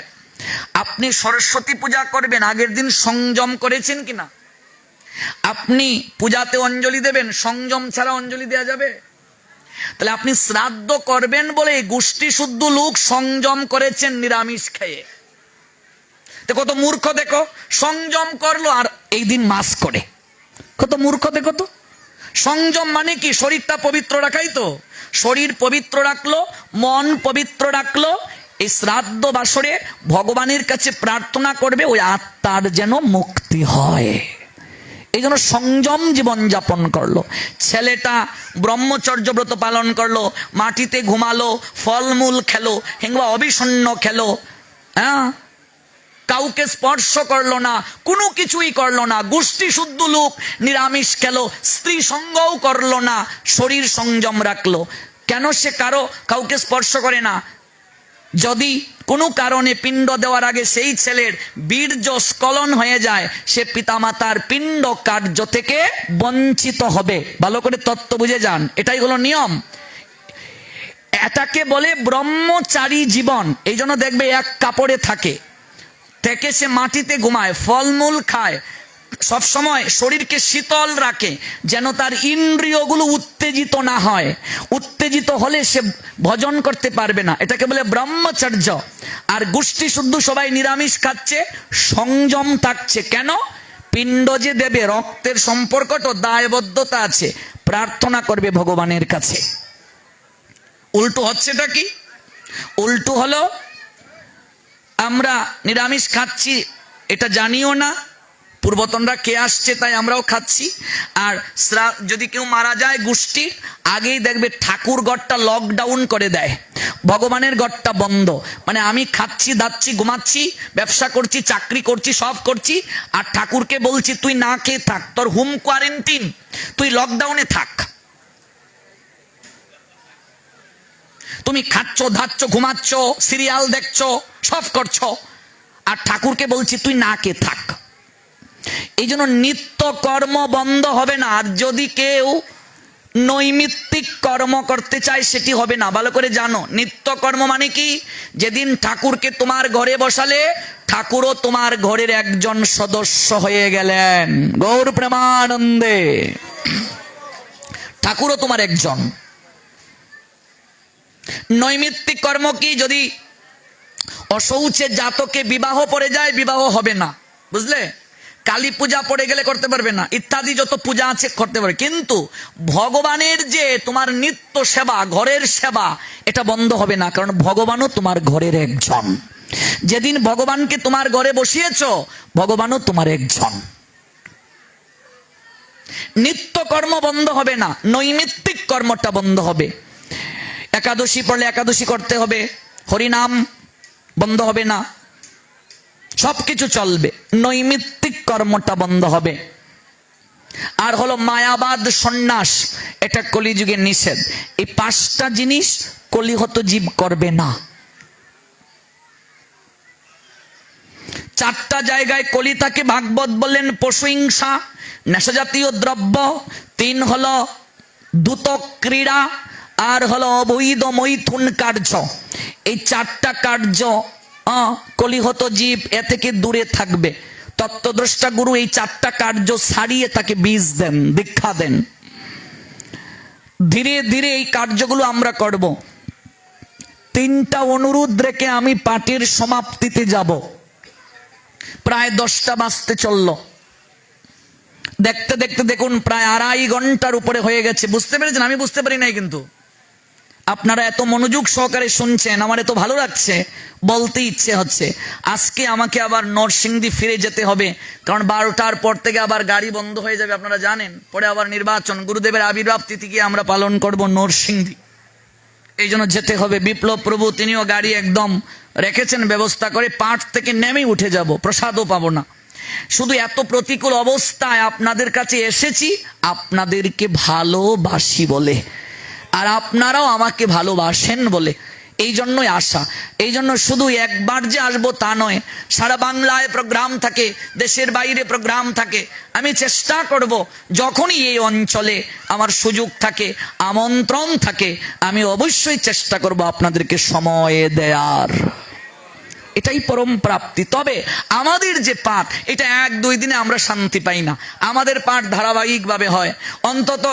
Speaker 1: আপনি সরস্বতী পূজা করবেন, আগের দিন সংযম করেছেন কিনা? আপনি পূজাতে অঞ্জলি দেবেন, সংযম ছাড়া অঞ্জলি দেওয়া যাবে? তাহলে আপনি শ্রাদ্ধ করবেন বলে গোষ্ঠী শুদ্ধ লোক সংযম করেছেন নিরামিষ খেয়ে। তো কত মূর্খ দেখো, সংযম করলো আর এই দিন মাস করে। কত মূর্খ দেখো তো। সংযম মানে কি? শরীরটা পবিত্র রাখাই তো। শরীর পবিত্র রাখলো, মন পবিত্র রাখলো, এই শ্রাদ্ধ বাসরে ভগবানের কাছে প্রার্থনা করবে ওই আত্মার যেন মুক্তি হয়। এই জন্য সংযম জীবন যাপন করলো। ছেলেটা ব্রহ্মচর্য ব্রত পালন করলো, মাটিতে ঘুমালো, ফলমূল খেলো, হিংবা অবিষণ্ণ খেলো, হ্যাঁ, কাউকে স্পর্শ করলো না, কোনো কিছুই করলো না, গোষ্ঠী শুদ্ধ লোক, নিরামিষ খেলো, স্ত্রী সঙ্গও করলো না, শরীর সংযম রাখলো। কেন সে কাউকে স্পর্শ করে না? যদি কোনো কারণে পিণ্ড দেওয়ার আগে সেই ছেলের বীর্য স্খলন হয়ে যায়, সে পিতামাতার পিণ্ড কার্য থেকে বঞ্চিত হবে। ভালো করে তত্ত্ব বুঝে যান, এটাই হলো নিয়ম। এটাকে বলে ব্রহ্মচারী জীবন। এই জন্য দেখবে এক কাপড়ে থাকে, থেকে সে মাটিতে ঘুমায়, ফলমূল খায়, সব সময় শরীরকে শীতল রাখে, যেন তার ইন্দ্রিয়গুলো উত্তেজিত না হয়। উত্তেজিত হলে সে ভজন করতে পারবে না। এটাকে বলে ব্রহ্মচর্য। আর গোষ্ঠী শুদ্ধ সবাই নিরামিষ খাচ্ছে, সংযম থাকছে। কেন? পিণ্ড যে দেবে, রক্তের সম্পর্ক তো, দায়বদ্ধতা আছে, প্রার্থনা করবে ভগবানের কাছে। উল্টো হচ্ছেটা কি? উল্টো হলো আমরা নিরামিষ খাচ্ছি, এটা জানিও না, পূর্বতনরা কে আসছে তাই আমরাও খাচ্ছি। আর যদি কেউ মারা যায় গোষ্ঠীর, আগেই দেখবে ঠাকুর ঘরটা লকডাউন করে দেয়, ভগবানের ঘরটা বন্ধ। মানে আমি খাচ্ছি, দাচ্ছি, ঘুমাচ্ছি, ব্যবসা করছি, চাকরি করছি, সব করছি, আর ঠাকুরকে বলছি তুই না খেয়ে থাক, তোর হোম কোয়ারেন্টিন, তুই লকডাউনে থাক। তুমি খাচ্ছ, ধাচ্ছ, ঘুমাচ্ছ, সিরিয়াল দেখছো, সব করছো, আর ঠাকুরকে বলছি তুই না কে থাক। এই জন্য নিত্য কর্ম বন্ধ হবে না। আর যদি কেউ নৈমিত্তিক কর্ম করতে চায়, সেটি হবে না। ভালো করে জানো, নিত্য কর্ম মানে কি? যেদিন ঠাকুরকে তোমার ঘরে বসালে, ঠাকুরও তোমার ঘরের একজন সদস্য হয়ে গেলেন। গৌর প্রেমানন্দে। ঠাকুরও তোমার একজন। নৈমিত্তিক কর্ম কি? যদি অশৌচে জাতকে বিবাহ পড়ে যায়, বিবাহ হবে না, বুঝলে? কালী পূজা পড়ে গেলে করতে পারবে না, ইত্যাদি যত পূজা আছে করতে পারবে। কিন্তু ভগবানের যে তোমার নিত্য সেবা, ঘরের সেবা, এটা বন্ধ হবে না, কারণ ভগবানও তোমার ঘরের একজন। যেদিন ভগবানকে তোমার ঘরে বসিয়েছ, ভগবানও তোমার একজন। নিত্য কর্ম বন্ধ হবে না, নৈমিত্তিক কর্মটা বন্ধ হবে। একাদশী পড়লে একাদশী করতে হবে, হরিনাম বন্ধ হবে না, সবকিছু চলবে, নৈমিত্তিক কর্মটা বন্ধ হবে। আর হলো মায়াবাদ, সন্ন্যাস, এটা কলিযুগে নিষেধ। এই 5টা জিনিস কলিহত জীব করবে না। 4টা জায়গায় কলি থাকে। ভাগবত বললেন পশু হিংসা, নেশাজাতীয় দ্রব্য, 3 হলো দ্রুত ক্রীড়া, আর হলো অবৈধ মৈথুন কার্য। এই 4টা কার্য কলিহত জীব এ থেকে দূরে থাকবে। তত্ত্বদ্রষ্টা গুরু এই 4টা কার্য ছাড়িয়ে তাকে বীজ দেন, দীক্ষা দেন। ধীরে ধীরে এই কার্যগুলো আমরা করব। 3টা অনুরোধ রেখে আমি পাঠের সমাপ্তিতে যাব। প্রায় 10টা বাজতে চলল। দেখতে দেখতে দেখুন প্রায় 2.5 ঘন্টার উপরে হয়ে গেছে। বুঝতে পেরেছেন? আমি বুঝতে পারি নাই, কিন্তু আপনারা এত মনোযোগ সহকারে শুনছেন, আমার এত ভালো লাগছে, বলতে ইচ্ছে হচ্ছে। আজকে আমাকে আবার নরসিংদী ফিরে যেতে হবে, কারণ 12টার পর থেকে আবার গাড়ি বন্ধ হয়ে যাবে, আপনারা জানেন। পরে আবার নির্বাচন, গুরুদেবের আবির্ভাব তিথিকে আমরা পালন করব নরসিংদী, এই জন্য যেতে হবে। বিপ্লব প্রভু তিনিও গাড়ি একদম রেখেছেন ব্যবস্থা করে, পাঠ থেকে নেমেই উঠে যাব, প্রসাদও পাবো না। শুধু এত প্রতিকূল অবস্থায় আপনাদের কাছে এসেছি আপনাদেরকে ভালোবাসি বলে, আর আপনারাও আমাকে ভালোবাসেন বলে, এই জন্যই আসা। এই জন্য শুধু একবার যে আসবো তা নয়, সারা বাংলায় প্রোগ্রাম থাকে, দেশের বাইরে প্রোগ্রাম থাকে। আমি চেষ্টা করব যখনই এই অঞ্চলে আমার সুযোগ থাকে, আমন্ত্রণ থাকে, আমি অবশ্যই চেষ্টা করব আপনাদেরকে সময় দেয়ার। এটাই পরম প্রাপ্তি। তবে আমাদের যে পাঠ, এটা 1-2 দিনে আমরা শান্তি পাই না। আমাদের পাঠ ধারাবাহিকভাবে হয়। অন্তত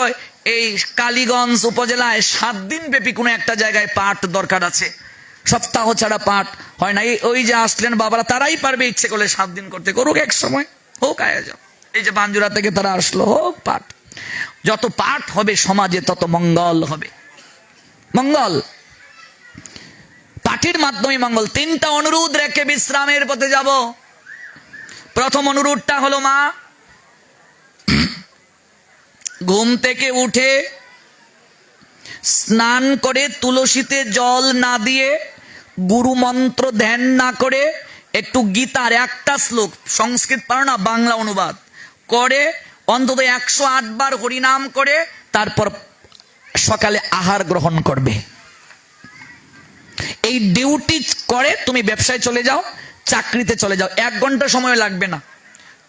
Speaker 1: এই কালীগঞ্জ উপজেলায় 7 দিন ব্যাপী কোনো একটা জায়গায় পাঠ দরকার আছে। সপ্তাহ ছাড়া পাঠ হয় না। ওই যে আসলেন বাবারা, তারাই পারবে ইচ্ছে করলে 7 দিন করতে, করুক, এক সময় হোক আয়োজন। এই যে বাঞ্জুরা থেকে তারা আসলো, হোক পাঠ। যত পাঠ হবে সমাজে তত মঙ্গল হবে, মঙ্গল। পাঠের মাধ্যমে মঙ্গল। 3টা অনুরোধ রেখে বিশ্রামের পথে যাব। প্রথম অনুরোধটা হলো, মা ঘুম থেকে উঠে স্নান করে তুলসীতে জল না দিয়ে, গুরু মন্ত্র ধ্যান না করে, একটু গীতার একটা শ্লোক, সংস্কৃত পারো না, বাংলা অনুবাদ করে, অন্তত 108 বার হরিনাম করে তারপর সকালে আহার গ্রহণ করবে। এই ডিউটি করে তুমি ব্যবসায় চলে যাও, চাকরিতে চলে যাও, 1 ঘন্টা সময় লাগবে না।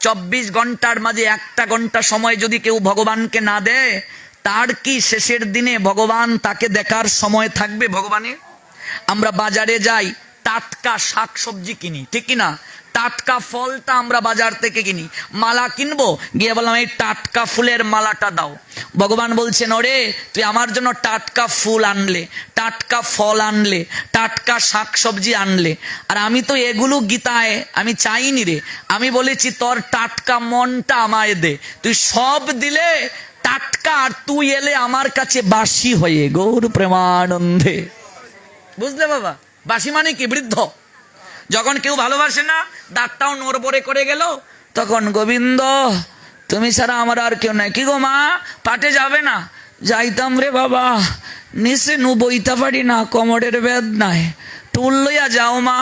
Speaker 1: 24 ঘন্টার মাঝে 1টা ঘন্টা সময় যদি কেউ ভগবানকে না দেয়, তার কি শেষের দিনে ভগবান তাকে দেখার সময় থাকবে? ভগবানের। আমরা বাজারে যাই, টাটকা শাকসবজি কিনি, ঠিক কিনা? টাটকা ফলটা আমরা বাজার থেকে কিনি, মালা কিনবো, গিয়ে বললাম এই টাটকা ফুলের মালাটা দাও। ভগবান বলছেন, ওরে তুই আমার জন্য টাটকা ফুল আনলে, টাটকা ফল আনলে, টাটকা শাকসবজি আনলে, আর আমি তো এগুলো গীতায় আমি চাইনি রে। আমি বলেছি তোর টাটকা মনটা আমায় দে, তুই সব দিলে টাটকা, আর তুই এলে আমার কাছে বাসি হয়ে। গৌর প্রেমানন্দে। বুঝলে বাবা? বাসি মানে কি? বৃদ্ধ। যখন কেউ ভালোবাসে না, দাঁতটাও নড়বড়ে করে গেল, তখন গোবিন্দ তুমি ছাড়া আমার আর কেউ নাই। কি গো মা, পাঠে যাবে না? যাইতাম রে বাবা, নিচে নু বইতে পারি না, কোমরের বেদ নাই, টুল লইয়া যাও মা।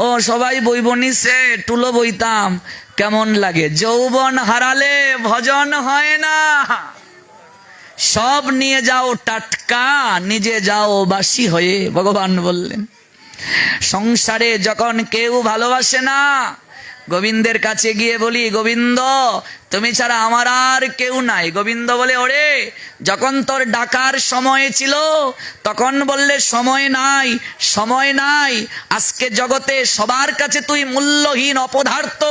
Speaker 1: ও সবাই বইব নিচে, টুলো বইতাম, কেমন লাগে? যৌবন হারালে ভজন হয় না, সব নিয়ে যাও টাটকা, নিজে যাও বাসি হয়ে। ভগবান বললেন, সংসারে যখন কেউ ভালোবাসে না, গোবিন্দের কাছে গিয়ে বলি, গোবিন্দ তুমি ছাড়া আমার আর কেউ নাই। গোবিন্দ বলে, ওরে যখন তোর ডাকার সময় ছিল তখন বললে সময় নাই, সময় নাই। আজকে জগতে সবার কাছে তুই মূল্যহীন, অপদার্থ,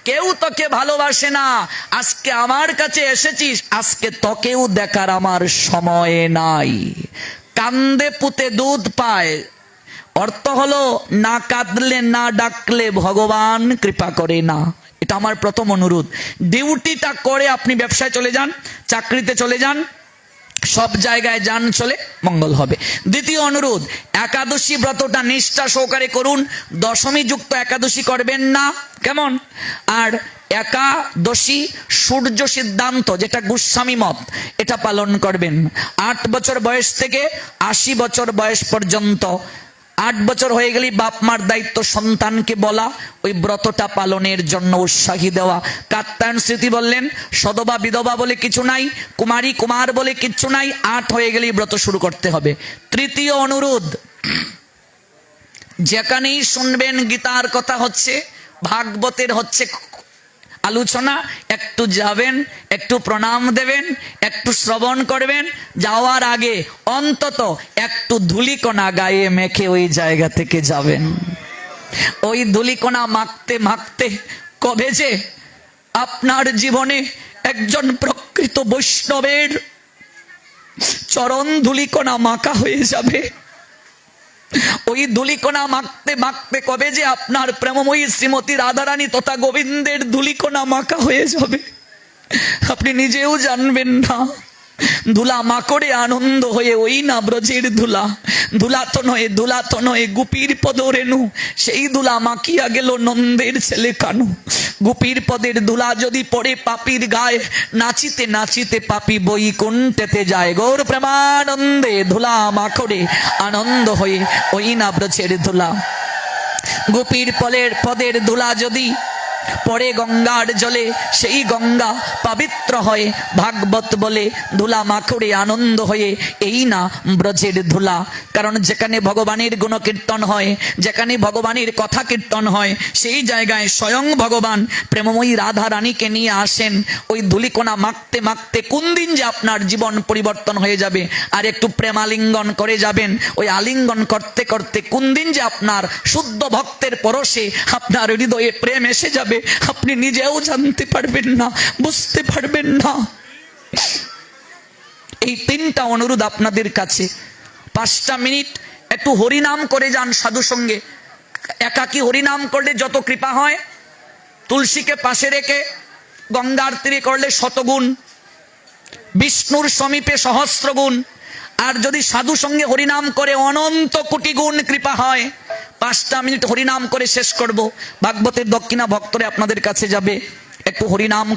Speaker 1: কেউ তোকে ভালোবাসে না। আজকে আমার কাছে এসেছিস, আজকে তোকেও দেখার আমার সময় নাই। কান্দে পুঁতে দুধ পায়, অর্থ হলো না কাঁদলে না ডাকলে ভগবান কৃপা করে না। এটা আমার প্রথম অনুরোধ। ডিউটিটা করে আপনি ব্যবসায় চলে যান, চাকরিতে চলে যান, সব জায়গায় যান, চলে মঙ্গল হবে। দ্বিতীয় অনুরোধ, একাদশী ব্রতটা নিষ্ঠা সহকারে করুন। দশমী যুক্ত একাদশী করবেন না, কেমন? আর একাদশী সূর্য সিদ্ধান্ত, যেটা গোস্বামী মত, এটা পালন করবেন। 8 বছর বয়স থেকে 80 বছর বয়স পর্যন্ত, 8 বছর হয়ে গেলে বাপ মার দায়িত্ব সন্তানকে বলা, ওই ব্রতটা পালনের জন্য উৎসাহী দেওয়া। কাত্যায়ন স্মৃতি বললেন, সদবা বিধবা বলে কিছু নাই, কুমারী কুমার বলে কিছু নাই, 8 হয়ে গেলেই ব্রত শুরু করতে হবে। তৃতীয় অনুরোধ, যেখানেই শুনবেন গীতার কথা হচ্ছে, ভাগবতের হচ্ছে আলোচনা, একটু যাবেন, একটু প্রণাম দেবেন, একটু শ্রবণ করবেন। যাওয়ার আগে অন্তত একটু ধুলিকণা গায়ে মেখে ওই জায়গা থেকে যাবেন। ওই ধুলিকণা মাখতে মাখতে কবে যে আপনার জীবনে একজন প্রকৃত বৈষ্ণবের চরণ ধুলিকণা মাখা হয়ে যাবে। ওই ধুলিকণা মাখতে মাখতে কবে যে আপনার প্রেমময়ী শ্রীমতী রাধারানী তথা গোবিন্দের ধুলিকণা মাখা হয়ে যাবে, আপনি নিজেও জানবেন না। ধুলা মাকড়ে আনন্দ হয়ে, ওই না ব্রজের ধুলা, ধুলা তো নয়, ধুলা তো নয়, গুপির পদ রেণু, সেই ধুলা মাখিয়া গেল নন্দের ছেলে কানু। গুপির পদের ধুলা যদি পড়ে পাপীর গায়ে, নাচিতে নাচিতে পাপী বৈকুণ্ঠেতে যায়। গৌর প্রেমানন্দে ধুলা মাকড়ে আনন্দ হয়ে, ওই না ব্রজের ধুলা। গোপীর পদের ধুলা যদি পরে গঙ্গার জলে, সেই গঙ্গা পবিত্র হয়। ভাগবত বলে ধুলা মাখড়ে আনন্দ হয়ে, এই না ব্রজের ধুলা। কারণ যেখানে ভগবানের গুণকীর্তন হয়, যেখানে ভগবানের কথা কীর্তন হয়, সেই জায়গায় স্বয়ং ভগবান প্রেমময়ী রাধা রানীকে নিয়ে আসেন। ওই ধুলিকণা মাখতে মাখতে কোন দিন যে আপনার জীবন পরিবর্তন হয়ে যাবে। আর একটু প্রেমালিঙ্গন করে যাবেন, ওই আলিঙ্গন করতে করতে কোন দিন যে আপনার শুদ্ধ ভক্তের পরশে আপনার হৃদয়ে প্রেম এসে যাবে, আপনি নিজেও জানতে পারবেন না, বুঝতে পারবেন না। এই 3টা অনুরোধ আপনাদের কাছে। 5টা মিনিট একটু হরিনাম করে যান সাধু সঙ্গে। একাকী হরিনাম করলে যত কৃপা হয়, তুলসীকে পাশে রেখে গঙ্গার তীরে করলে 100 গুণ, বিষ্ণুর সমীপে 100 গুণ, আর যদি সাধু সঙ্গে হরিনাম করে অনন্ত কোটি গুণ কৃপা হয়। 5টা মিনিট হরিনাম করে শেষ করব। ভাগবতের দক্ষিণা ভক্তরে আপনাদের কাছে যাবে, একটু হরিনাম